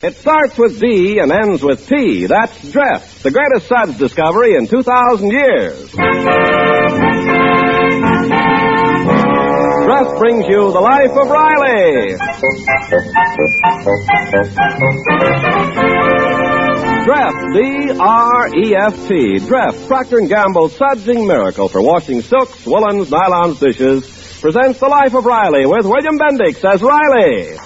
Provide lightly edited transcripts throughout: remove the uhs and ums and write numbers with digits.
It starts with D and ends with T. That's Dress, the greatest suds discovery in 2,000 years. Dress brings you The Life of Riley. Dreft, D-R-E-F-T. Dreft, Procter & Gamble's sudsing miracle for washing silks, woolens, nylons, dishes, presents The Life of Riley with William Bendix as Riley.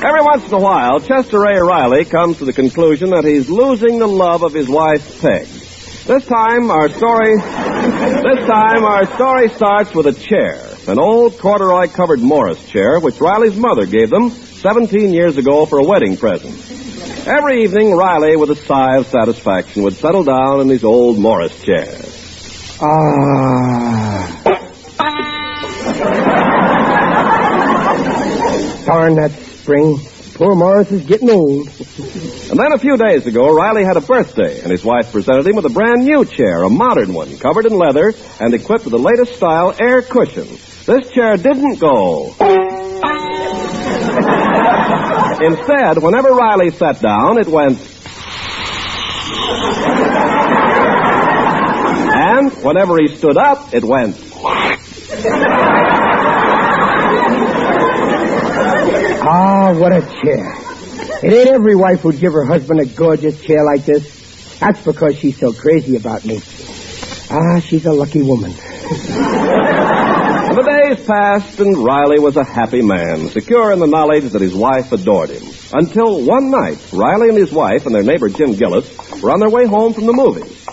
Every once in a while, Chester A. Riley comes to the conclusion that he's losing the love of his wife, Peg. This time our story starts with a chair, an old corduroy-covered Morris chair, which Riley's mother gave them 17 years ago for a wedding present. Every evening, Riley, with a sigh of satisfaction, would settle down in his old Morris chair. Darn that spring. Poor Morris is getting old. And then a few days ago, Riley had a birthday, and his wife presented him with a brand new chair, a modern one, covered in leather and equipped with the latest style air cushion. This chair didn't go. Instead, whenever Riley sat down, it went. And whenever he stood up, it went. Ah, what a chair. It ain't every wife who'd give her husband a gorgeous chair like this. That's because she's so crazy about me. Ah, she's a lucky woman. The days passed, and Riley was a happy man, secure in the knowledge that his wife adored him. Until one night, Riley and his wife and their neighbor Jim Gillis were on their way home from the movies.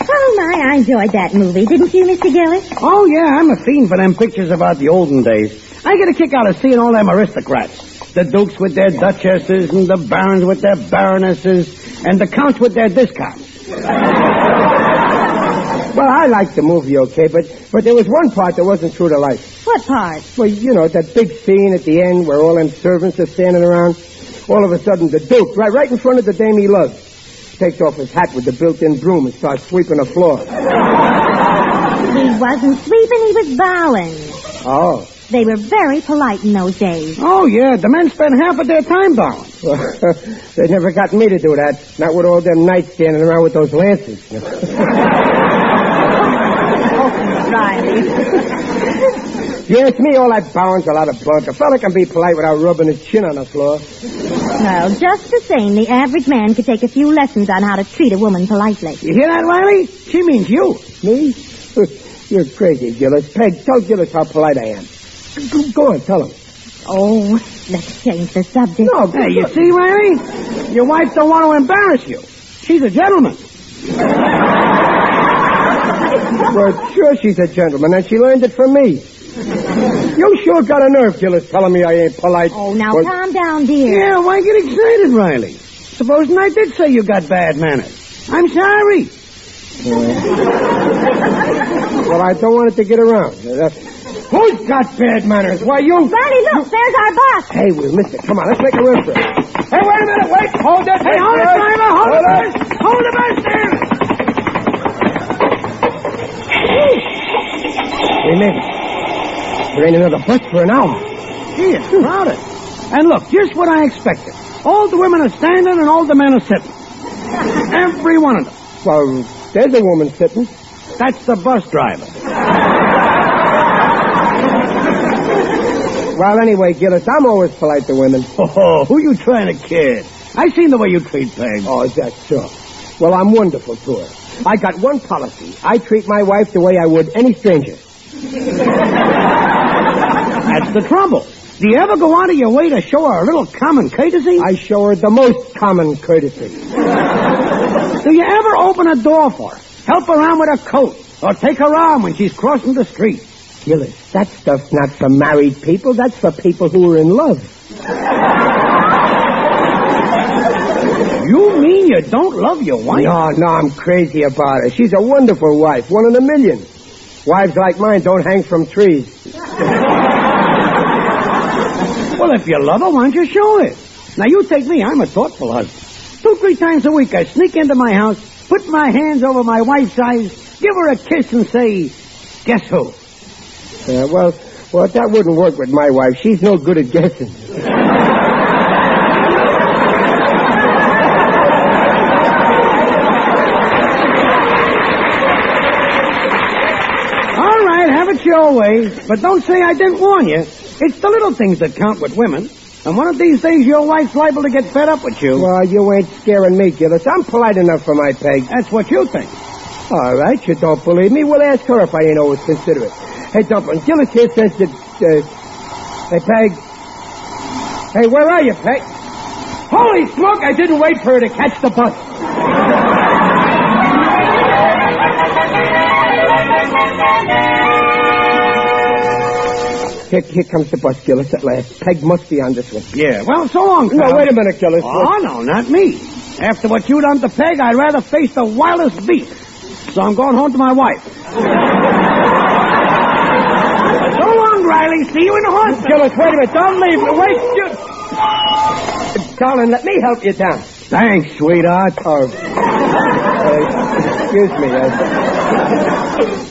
Oh, my, I enjoyed that movie. Didn't you, Mr. Gillis? Oh, yeah, I'm a fiend for them pictures about the olden days. I get a kick out of seeing all them aristocrats. The dukes with their duchesses, and the barons with their baronesses, and the counts with their discounts. Well, I liked the movie, okay, but there was one part that wasn't true to life. What part? Well, you know, that big scene at the end where all them servants are standing around. All of a sudden, the Duke, right in front of the dame he loves, takes off his hat with the built-in broom and starts sweeping the floor. He wasn't sweeping, he was bowing. Oh. They were very polite in those days. Oh, yeah, the men spent half of their time bowing. Well, they never got me to do that. Not with all them knights standing around with those lances. Riley. Yeah, it's me, all that bowing's a lot of bunk. A fella can be polite without rubbing his chin on the floor. Well, just the same, the average man could take a few lessons on how to treat a woman politely. You hear that, Riley? She means you. Me? You're crazy, Gillis. Peg, tell Gillis how polite I am. Go on, tell him. Oh, let's change the subject. No, Hey, you see, Riley? Your wife don't want to embarrass you. She's a gentleman. Well, sure she's a gentleman, and she learned it from me. You sure got a nerve, Gillis, telling me I ain't polite. Oh, now calm down, dear. Yeah, why get excited, Riley? Supposing I did say you got bad manners. I'm sorry. Well, I don't want it to get around. Who's got bad manners? Why, you... Riley, look, there's our bus. Hey, we'll miss it. Come on, let's make a run for it. Hey, wait a minute, wait. Hold it. Hey, hold it, driver. Hold the bus. Hold the bus there. We made it. There ain't another bus for an hour. Gee, it's crowded. And look, just what I expected. All the women are standing and all the men are sitting. Every one of them. Well, there's a woman sitting. That's the bus driver. Well, anyway, Gillis, I'm always polite to women. Oh, who you trying to kid? I seen the way you treat Peg. Oh, is that so? Well, I'm wonderful to her. I got one policy. I treat my wife the way I would any stranger. That's the trouble. Do you ever go out of your way to show her a little common courtesy? I show her the most common courtesy. Do you ever open a door for her? Help her on with her coat? Or take her arm when she's crossing the street? Gillis, that stuff's not for married people. That's for people who are in love. You mean you don't love your wife? No, I'm crazy about her. She's a wonderful wife, one in a million. Wives like mine don't hang from trees. Well, if you love her, why don't you show it? Now, you take me. I'm a thoughtful husband. 2-3 times a week, I sneak into my house, put my hands over my wife's eyes, give her a kiss, and say, guess who? Well, that wouldn't work with my wife. She's no good at guessing. All right, have it your way, but don't say I didn't warn you. It's the little things that count with women. And one of these days, your wife's liable to get fed up with you. Well, you ain't scaring me, Gillis. I'm polite enough for my Peg. That's what you think. All right, you don't believe me? Well, ask her if I ain't always considerate. Hey, Dumpling, Gillis here says that... Hey, Peg. Hey, where are you, Peg? Holy smoke, I didn't wait for her to catch the bus. Here comes the bus, Gillis, at last. Peg must be on this one. Yeah, well, so long, No, wait a minute, Gillis. Oh, no, not me. After what you done to Peg, I'd rather face the wildest beast. So I'm going home to my wife. So long, Riley. See you in the hospital. Gillis, wait a minute. Don't leave. Wait. Darling, let me help you down. Thanks, sweetheart. Oh. Excuse me.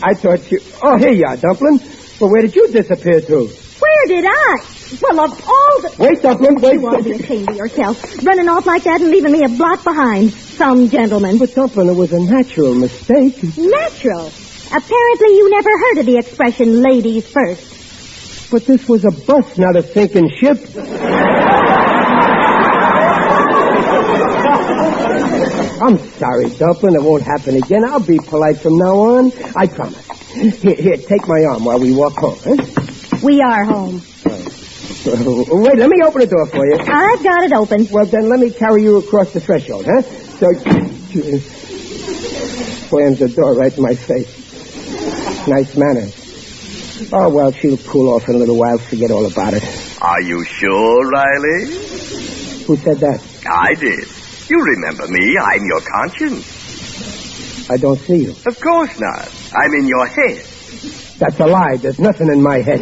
I thought you... Oh, here you are, Dumpling. Well, where did you disappear to? Where did I? Well, of all the... Wait, Dumpling, wait. You ought to be ashamed of yourself. Running off like that and leaving me a blot behind. Some gentleman. But, Dumpling, it was a natural mistake. Natural. Apparently you never heard of the expression ladies first. But this was a bus, not a sinking ship. I'm sorry, Dumpling. It won't happen again. I'll be polite from now on. I promise. Here, take my arm while we walk home, huh? We are home. Wait, let me open the door for you. I've got it open. Well, then let me carry you across the threshold, huh? So... Slams the door right in my face. Nice manners. Oh, well, she'll cool off in a little while. Forget all about it. Are you sure, Riley? Who said that? I did. You remember me. I'm your conscience. I don't see you. Of course not. I'm in your head. That's a lie. There's nothing in my head.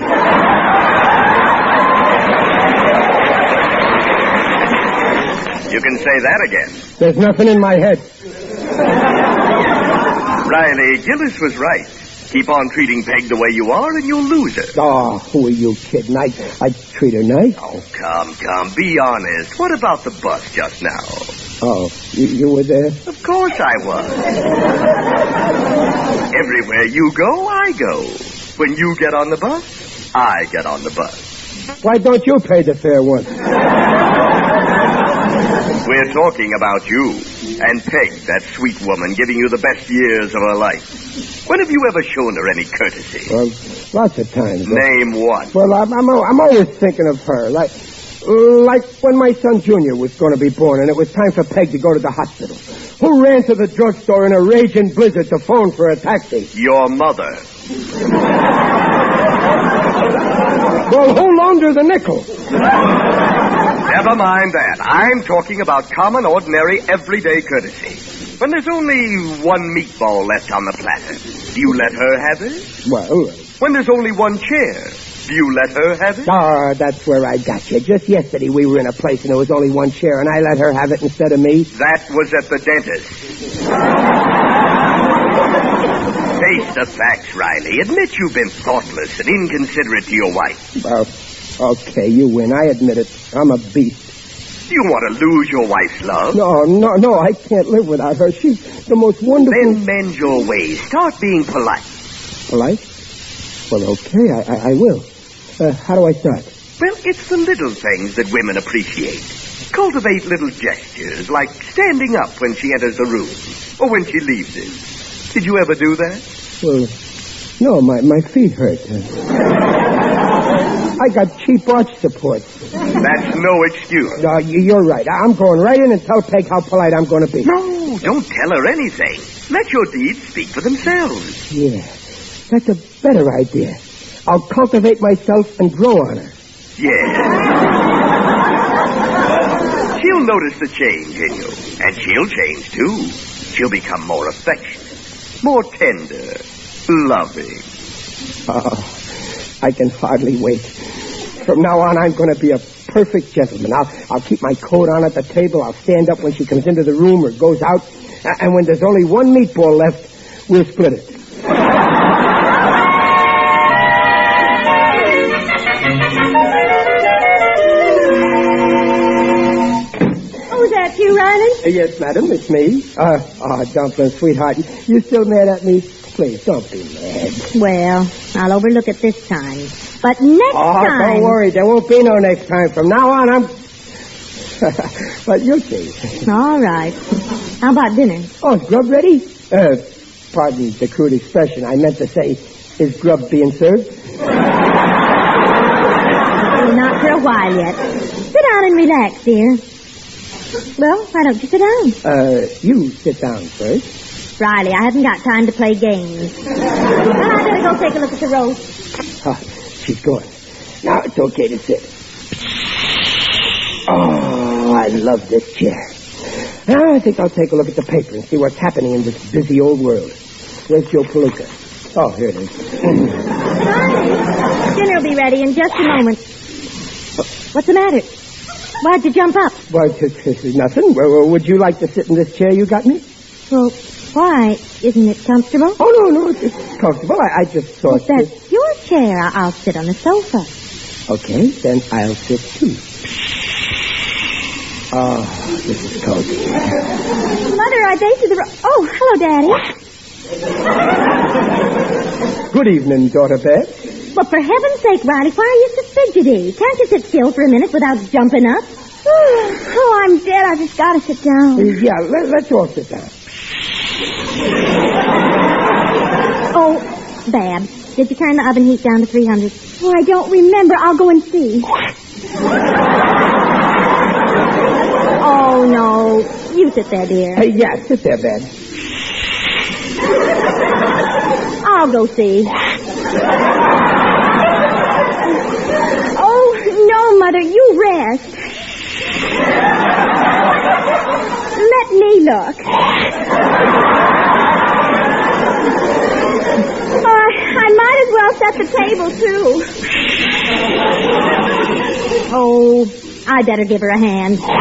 You can say that again. There's nothing in my head. Riley, Gillis was right. Keep on treating Peg the way you are and you'll lose her. Oh, who are you kidding? I treat her nice. Oh, come. Be honest. What about the bus just now? Oh, you were there? Of course I was. Everywhere you go, I go. When you get on the bus, I get on the bus. Why don't you pay the fare once? We're talking about you and Peg, that sweet woman giving you the best years of her life. When have you ever shown her any courtesy? Well, lots of times. Name one. Well, I'm always thinking of her. Like when my son Junior was going to be born and it was time for Peg to go to the hospital. Who ran to the drugstore in a raging blizzard to phone for a taxi? Your mother. Well, who loaned her the nickel? Never mind that. I'm talking about common, ordinary, everyday courtesy. When there's only one meatball left on the platter, do you let her have it? Well... When there's only one chair, do you let her have it? Ah, that's where I got you. Just yesterday we were in a place and there was only one chair and I let her have it instead of me. That was at the dentist. Face the facts, Riley. Admit you've been thoughtless and inconsiderate to your wife. Well, okay, you win. I admit it. I'm a beast. Do you want to lose your wife's love? No, I can't live without her. She's the most wonderful... Then mend your ways. Start being polite. Polite? Well, okay, I will. How do I start? Well, it's the little things that women appreciate. Cultivate little gestures, like standing up when she enters the room, or when she leaves it. Did you ever do that? Well, no, my feet hurt. I got cheap arch support. That's no excuse. No, you're right. I'm going right in and tell Peg how polite I'm going to be. No, don't tell her anything. Let your deeds speak for themselves. Yeah, that's a better idea. I'll cultivate myself and grow on her. Yeah. She'll notice the change in you, and she'll change, too. She'll become more affectionate, more tender, loving. Oh, I can hardly wait. From now on, I'm going to be a perfect gentleman. I'll keep my coat on at the table. I'll stand up when she comes into the room or goes out. And when there's only one meatball left, we'll split it. Oh, is that you, Riley? Yes, madam, it's me. Dumpling, sweetheart, you still mad at me? Please, don't be mad. Well, I'll overlook it this time. But next time... Don't worry, there won't be no next time. From now on, I'm... But you'll see. All right. How about dinner? Oh, is grub ready? Pardon the crude expression. I meant to say, is grub being served? Not for a while yet. Sit down and relax, dear. Well, why don't you sit down? You sit down first. Riley, I haven't got time to play games. Well, I better go take a look at the roast. She's gone. Now it's okay to sit. Oh, I love this chair. Now I think I'll take a look at the paper and see what's happening in this busy old world. Where's Joe Palooka? Oh, here it is. Riley, dinner will be ready in just a moment. What's the matter? Why'd you jump up? Well, this is nothing. Well, would you like to sit in this chair you got me? Well, why? Isn't it comfortable? Oh, no, it's comfortable. I just thought... If that's your chair, I'll sit on the sofa. Okay, then I'll sit too. Oh, this is cozy. Mother, I baked the... Oh, hello, Daddy. Good evening, daughter Beth. Well, for heaven's sake, Riley, why are you so fidgety? Can't you sit still for a minute without jumping up? Oh, I'm dead. I just gotta sit down. Yeah, let's all sit down. Oh, Bab, did you turn the oven heat down to 300? Oh, I don't remember. I'll go and see. Oh, no. You sit there, dear. Hey, yeah, sit there, Bab. I'll go see. Oh, no, Mother. You rest. Let me look. I might as well set the table, too. Oh, I better give her a hand. There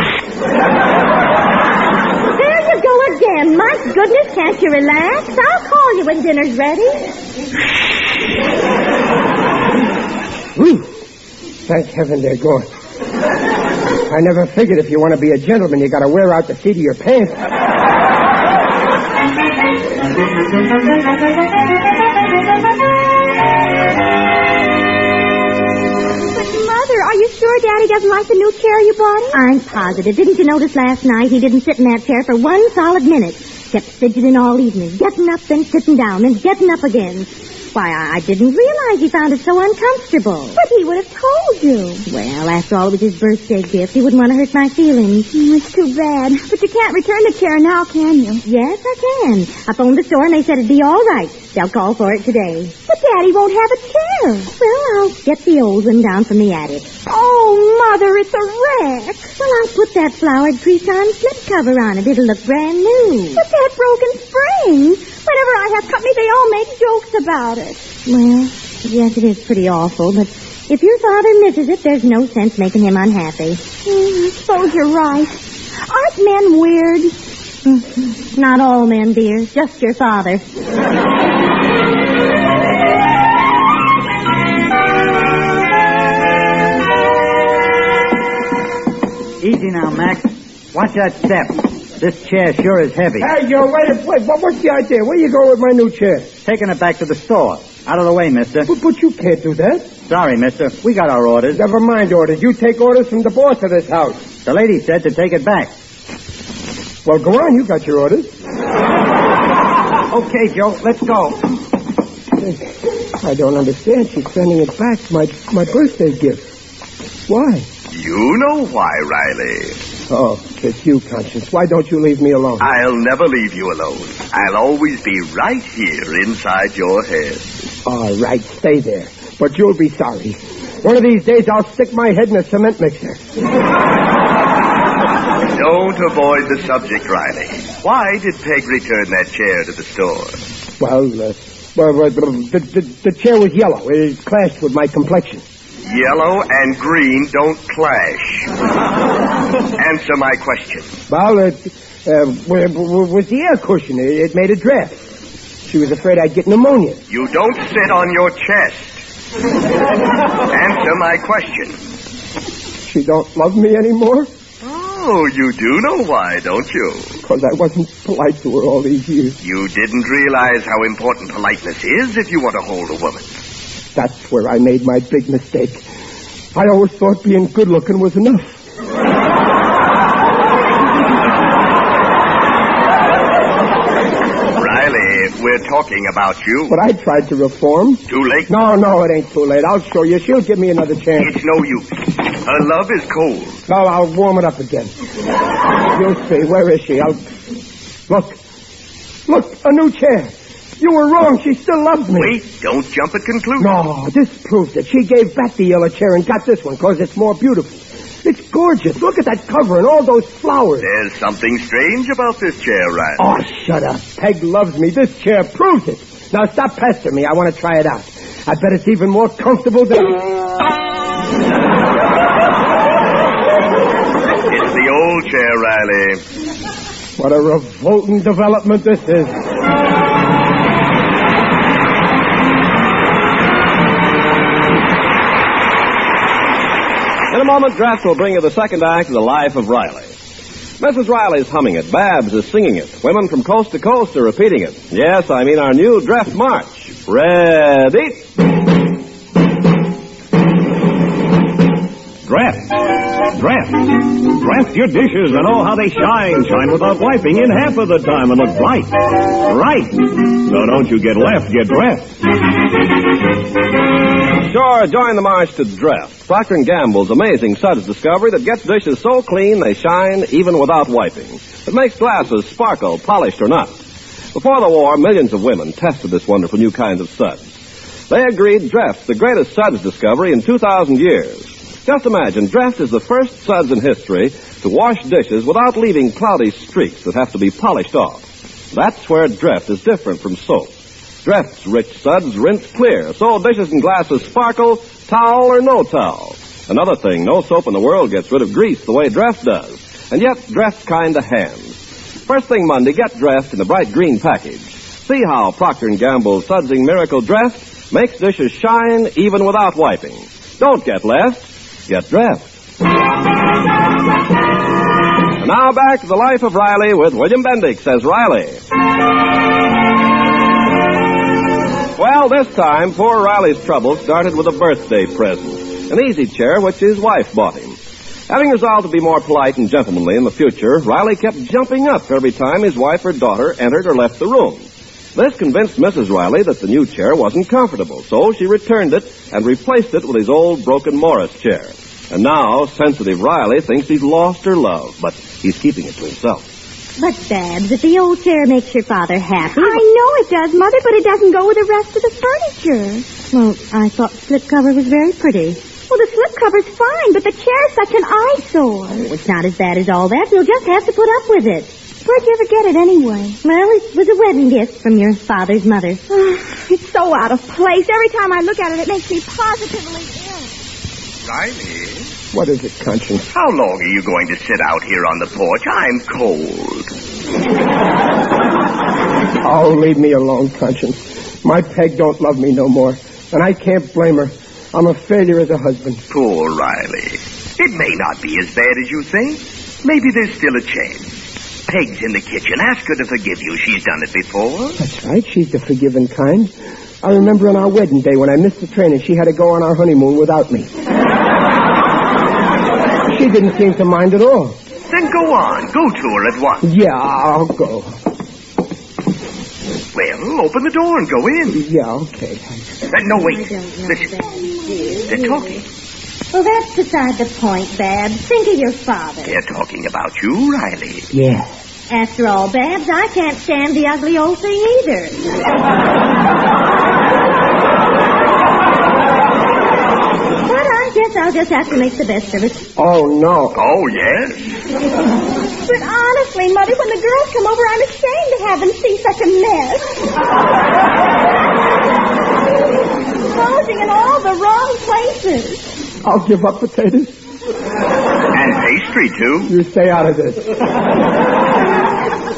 you go again. My goodness, can't you relax? I'll call you when dinner's ready. Whew. Thank heaven they're gone. I never figured if you want to be a gentleman, you got to wear out the seat of your pants. Are you sure Daddy doesn't like the new chair you bought him? I'm positive. Didn't you notice last night he didn't sit in that chair for one solid minute? Kept fidgeting all evening, getting up, then sitting down, then getting up again. Why, I didn't realize he found it so uncomfortable. But he would have told you. Well, after all, it was his birthday gift. He wouldn't want to hurt my feelings. It's too bad. But you can't return the chair now, can you? Yes, I can. I phoned the store and they said it'd be all right. They'll call for it today. But Daddy won't have a chair. Well, I'll get the old one down from the attic. Oh, Mother, it's a wreck. Well, I'll put that flowered cretonne slip cover on it. It'll look brand new. But that broken spring. Whenever I have company, they all make jokes about it. Well, yes, it is pretty awful, but if your father misses it, there's no sense making him unhappy. I suppose you're right. Aren't men weird? Not all men, dear. Just your father. Easy now, Max. Watch that step. This chair sure is heavy. Hey, Joe, wait. What's the idea? Where you going with my new chair? Taking it back to the store. Out of the way, mister. But you can't do that. Sorry, mister. We got our orders. Never mind orders. You take orders from the boss of this house. The lady said to take it back. Well, go on. You got your orders. Okay, Joe. Let's go. I don't understand. She's sending it back. My birthday gift. Why? You know why, Riley. Oh, it's you, Conscience. Why don't you leave me alone? I'll never leave you alone. I'll always be right here inside your head. All right, stay there. But you'll be sorry. One of these days, I'll stick my head in a cement mixer. Don't avoid the subject, Riley. Why did Peg return that chair to the store? Well, the chair was yellow. It clashed with my complexion. Yellow and green don't clash. Answer my question. Well, Was the air cushion. It made a draft. She was afraid I'd get pneumonia. You don't sit on your chest. Answer my question. She don't love me anymore? Oh, you do know why, don't you? Because I wasn't polite to her all these years. You didn't realize how important politeness is if you want to hold a woman. That's where I made my big mistake. I always thought being good-looking was enough. We're talking about you. But I tried to reform. Too late? No, it ain't too late. I'll show you. She'll give me another chance. It's no use. Her love is cold. No, I'll warm it up again. You'll see. Where is she? Look, a new chair. You were wrong. She still loves me. Wait, don't jump at conclusions. No, this proves it. She gave back the yellow chair and got this one because it's more beautiful. It's gorgeous. Look at that cover and all those flowers. There's something strange about this chair, Riley. Oh, shut up. Peg loves me. This chair proves it. Now stop pestering me. I want to try it out. I bet it's even more comfortable than... It's the old chair, Riley. What a revolting development this is. In a moment, Draft will bring you the second act of the life of Riley. Mrs. Riley's humming it. Babs is singing it. Women from coast to coast are repeating it. Yes, I mean our new Draft March. Ready? Draft. Draft your dishes and oh, how they shine. Shine without wiping in half of the time and look bright. Right. So don't you get left, get dressed. Sure, join the march to Draft. Procter & Gamble's amazing suds discovery that gets dishes so clean they shine even without wiping. It makes glasses sparkle, polished or not. Before the war, millions of women tested this wonderful new kind of suds. They agreed Draft's the greatest suds discovery in 2,000 years. Just imagine, Draft is the first suds in history to wash dishes without leaving cloudy streaks that have to be polished off. That's where Draft is different from soap. Draft's rich suds rinse clear, so dishes and glasses sparkle, towel or no towel. Another thing, no soap in the world gets rid of grease the way Draft does. And yet, Draft's kind of hands. First thing Monday, get Draft in the bright green package. See how Procter & Gamble's Sudsing Miracle Draft makes dishes shine even without wiping. Don't get left. Get Draft. And now back to the life of Riley with William Bendix as Riley. Well, this time, poor Riley's trouble started with a birthday present, an easy chair which his wife bought him. Having resolved to be more polite and gentlemanly in the future, Riley kept jumping up every time his wife or daughter entered or left the room. This convinced Mrs. Riley that the new chair wasn't comfortable, so she returned it and replaced it with his old broken Morris chair. And now, sensitive Riley thinks he's lost her love, but he's keeping it to himself. But, Babs, if the old chair makes your father happy... I know it does, Mother, but it doesn't go with the rest of the furniture. Well, I thought the slipcover was very pretty. Well, the slipcover's fine, but the chair's such an eyesore. Oh, it's not as bad as all that. You'll just have to put up with it. Where'd you ever get it anyway? Well, it was a wedding gift from your father's mother. It's so out of place. Every time I look at it, it makes me positively ill. Riley? What is it, Conscience? How long are you going to sit out here on the porch? I'm cold. Oh, leave me alone, Conscience. My Peg don't love me no more, and I can't blame her. I'm a failure as a husband. Poor Riley. It may not be as bad as you think. Maybe there's still a chance. Peg's in the kitchen. Ask her to forgive you. She's done it before. That's right. She's the forgiving kind. I remember on our wedding day when I missed the train and she had to go on our honeymoon without me. She didn't seem to mind at all. Then go on. Go to her at once. Yeah, I'll go. Well, open the door and go in. Yeah, okay. No, wait. Listen. They're talking. Well, that's beside the point, Babs. Think of your father. They're talking about you, Riley. Yeah. After all, Babs, I can't stand the ugly old thing either. But I guess I'll just have to make the best of it. Oh, no. Oh, yes. But honestly, Mother, when the girls come over, I'm ashamed to have them see such a mess. Posing in all the wrong places. I'll give up potatoes. And pastry, too. You stay out of this.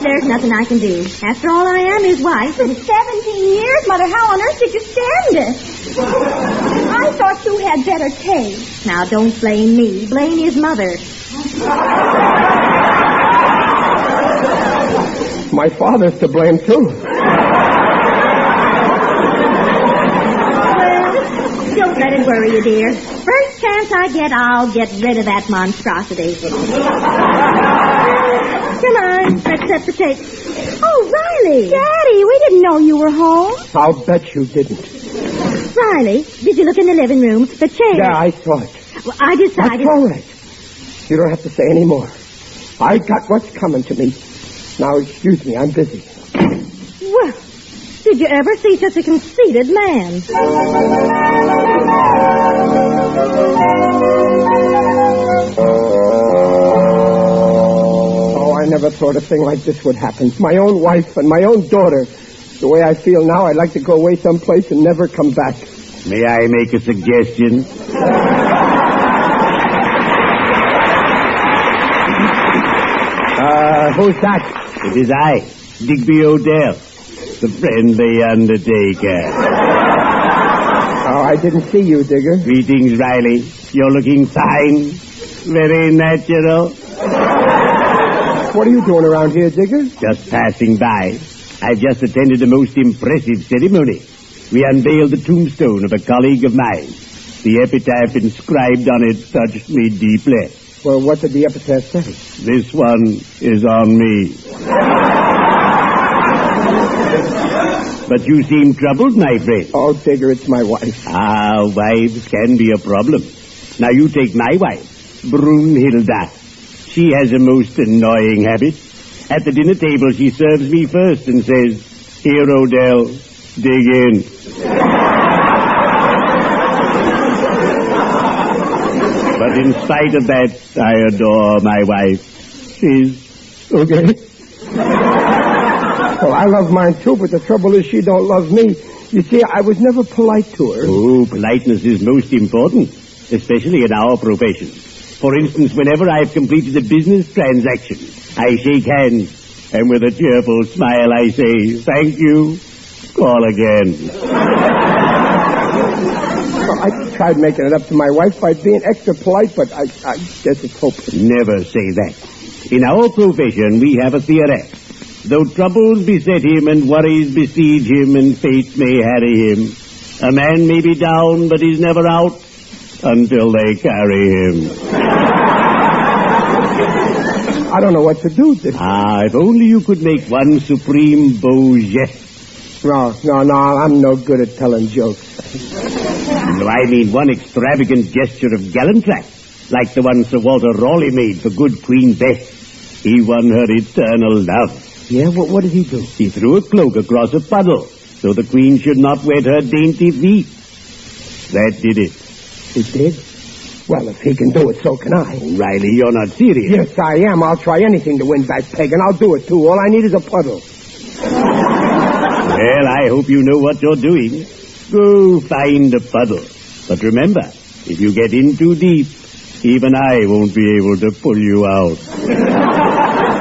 there's nothing I can do. After all, I am his wife. For 17 years, Mother, how on earth did you stand it? I thought you had better taste. Now, don't blame me. Blame his mother. My father's to blame, too. Don't let it worry you, dear. First chance I get, I'll get rid of that monstrosity. Come on, let's set the tape. Oh, Riley! Daddy, we didn't know you were home. I'll bet you didn't. Riley, did you look in the living room? The chair. Yeah, I saw it. Well, I decided... That's all right. You don't have to say any more. I got what's coming to me. Now, excuse me, I'm busy. Well, did you ever see such a conceited man? Oh, I never thought a thing like this would happen. My own wife and my own daughter. The way I feel now, I'd like to go away someplace and never come back. May I make a suggestion? Who's that? It is I, Digby Odell, the friendly undertaker. Oh, I didn't see you, Digger. Greetings, Riley. You're looking fine. Very natural. What are you doing around here, Digger? Just passing by. I've just attended a most impressive ceremony. We unveiled the tombstone of a colleague of mine. The epitaph inscribed on it touched me deeply. Well, what did the epitaph say? This one is on me. But you seem troubled, my friend. Oh, Digger, it's my wife. Ah, wives can be a problem. Now you take my wife, Brunhilda. She has a most annoying habit. At the dinner table, she serves me first and says, "Here, Odell, dig in." But in spite of that, I adore my wife. She's okay. Well, I love mine, too, but the trouble is she don't love me. You see, I was never polite to her. Oh, politeness is most important, especially in our profession. For instance, whenever I've completed a business transaction, I shake hands, and with a cheerful smile I say, "Thank you, call again." Well, I tried making it up to my wife by being extra polite, but I guess it's hopeless. Never say that. In our profession, we have a theory. Though troubles beset him and worries besiege him and fate may harry him, a man may be down, but he's never out until they carry him. I don't know what to do. Ah, if only you could make one supreme beau geste. No, I'm no good at telling jokes. No, I mean one extravagant gesture of gallantry, like the one Sir Walter Raleigh made for good Queen Bess. He won her eternal love. Yeah, what did he do? He threw a cloak across a puddle, so the Queen should not wet her dainty feet. That did it. It did? Well, if he can do it, so can I. Oh, Riley, you're not serious. Yes, I am. I'll try anything to win back Peg, and I'll do it, too. All I need is a puddle. Well, I hope you know what you're doing. Go find a puddle. But remember, if you get in too deep, even I won't be able to pull you out.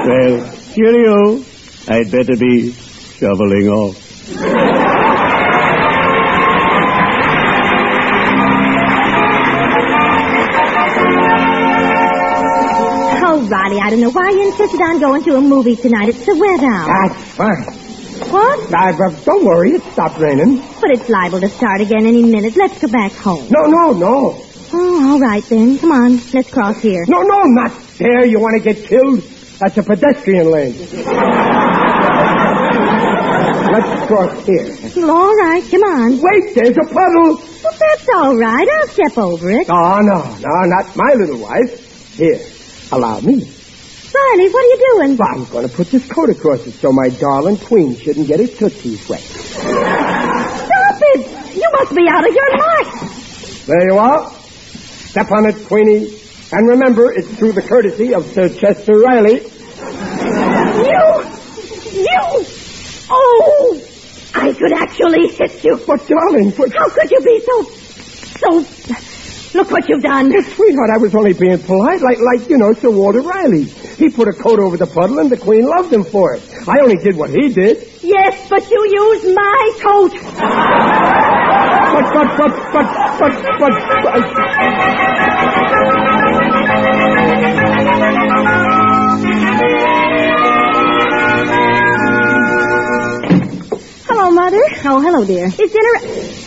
Well, cheerio. I'd better be shoveling off. Oh, Riley, I don't know why you insisted on going to a movie tonight. It's the weather. That's fine. What? Don't worry, it stopped raining. But it's liable to start again any minute. Let's go back home. No. Oh, all right, then. Come on, let's cross here. No, not there. You want to get killed? That's a pedestrian lane. Let's cross here. Well, all right, come on. Wait, there's a puddle. Well, that's all right. I'll step over it. Oh, no, not my little wife. Here, allow me. Riley, what are you doing? Well, I'm going to put this coat across it so my darling Queen shouldn't get his tootsies wet. Stop it! You must be out of your mind. There you are. Step on it, Queenie. And remember, it's through the courtesy of Sir Chester Riley. You! Oh! I could actually hit you. But, darling, How could you be so... Look what you've done. Sweetheart, I was only being polite, like Sir Walter Riley. He put a coat over the puddle, and the Queen loved him for it. I only did what he did. Yes, but you used my coat. Hello, Mother. Oh, hello, dear. Is dinner...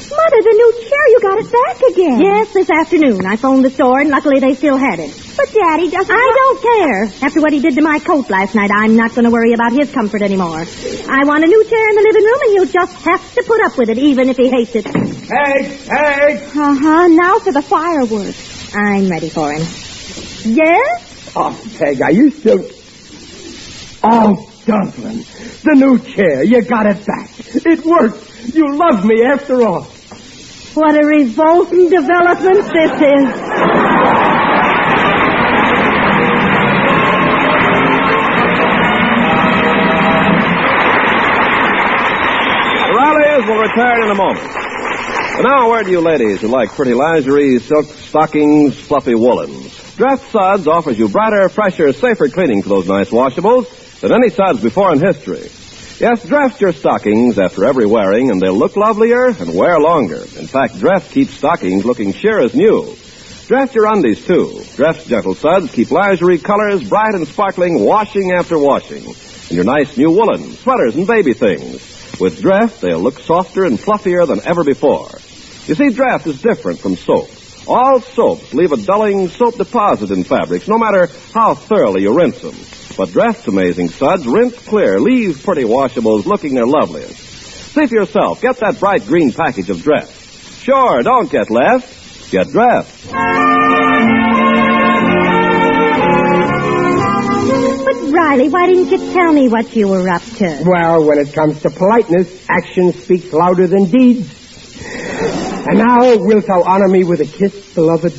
Mother, the new chair, you got it back again. Yes, this afternoon. I phoned the store, and luckily they still had it. But Daddy doesn't... I don't care. After what he did to my coat last night, I'm not going to worry about his comfort anymore. I want a new chair in the living room, and he'll just have to put up with it, even if he hates it. Peg! Now for the fireworks. I'm ready for him. Yes? Oh, Peg, are you still... Oh, Dublin, the new chair, you got it back. It worked. You love me after all. What a revolting development this is. The Rileys will return in a moment. But now, a word to you ladies who like pretty lingerie, silk stockings, fluffy woolens. Dress Suds offers you brighter, fresher, safer cleaning for those nice washables than any suds before in history. Yes, dress your stockings after every wearing, and they'll look lovelier and wear longer. In fact, Dress keeps stockings looking sheer as new. Dress your undies, too. Dress Gentle Suds keep lingerie colors bright and sparkling, washing after washing. And your nice new woolen, sweaters, and baby things. With Dress, they'll look softer and fluffier than ever before. You see, Dress is different from soap. All soaps leave a dulling soap deposit in fabrics, no matter how thoroughly you rinse them. But Dress Amazing Suds rinse clear, leave pretty washables looking their loveliest. See for yourself. Get that bright green package of Dress. Sure, don't get less. Get Dress. But, Riley, why didn't you tell me what you were up to? Well, when it comes to politeness, action speaks louder than deeds. And now, wilt thou honor me with a kiss, beloved?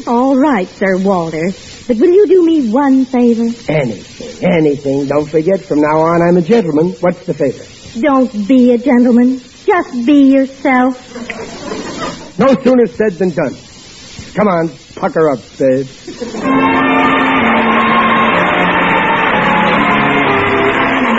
All right, Sir Walter. But will you do me one favor? Anything. Don't forget, from now on, I'm a gentleman. What's the favor? Don't be a gentleman. Just be yourself. No sooner said than done. Come on, pucker up, babe.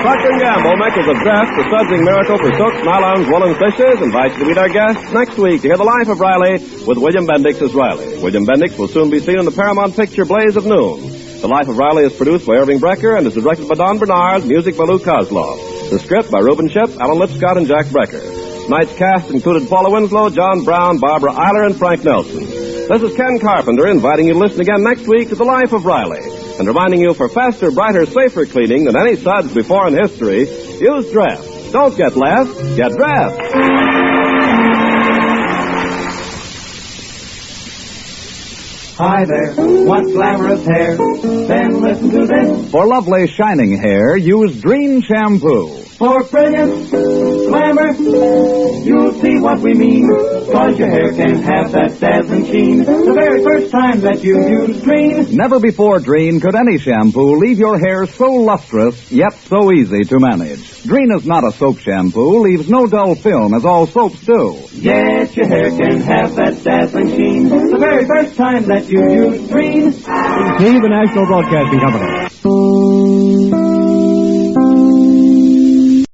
Procter & Gamble, makers of Dress, the sudsing miracle for silks, nylons, woolen fishes, invites you to meet our guests next week to hear the life of Riley with William Bendix as Riley. William Bendix will soon be seen in the Paramount picture Blaze of Noon. The Life of Riley is produced by Irving Brecker and is directed by Don Bernard, music by Lou Kozlov. The script by Reuben Ship, Alan Lipscott, and Jack Brecker. Tonight's cast included Paula Winslow, John Brown, Barbara Eiler, and Frank Nelson. This is Ken Carpenter inviting you to listen again next week to The Life of Riley, and reminding you for faster, brighter, safer cleaning than any suds before in history, use Dress. Don't get less, get Dress. Hi there, what glamorous hair? Then listen to this. For lovely, shining hair, use Dream Shampoo. For brilliance, glamour, you'll see what we mean. Cause your hair can have that dazzling sheen the very first time that you use Dream. Never before, Dreen, could any shampoo leave your hair so lustrous, yet so easy to manage. Dreen is not a soap shampoo, leaves no dull film as all soaps do. Yes, your hair can have that dazzling sheen the very first time that you use Dream. See the National Broadcasting Company.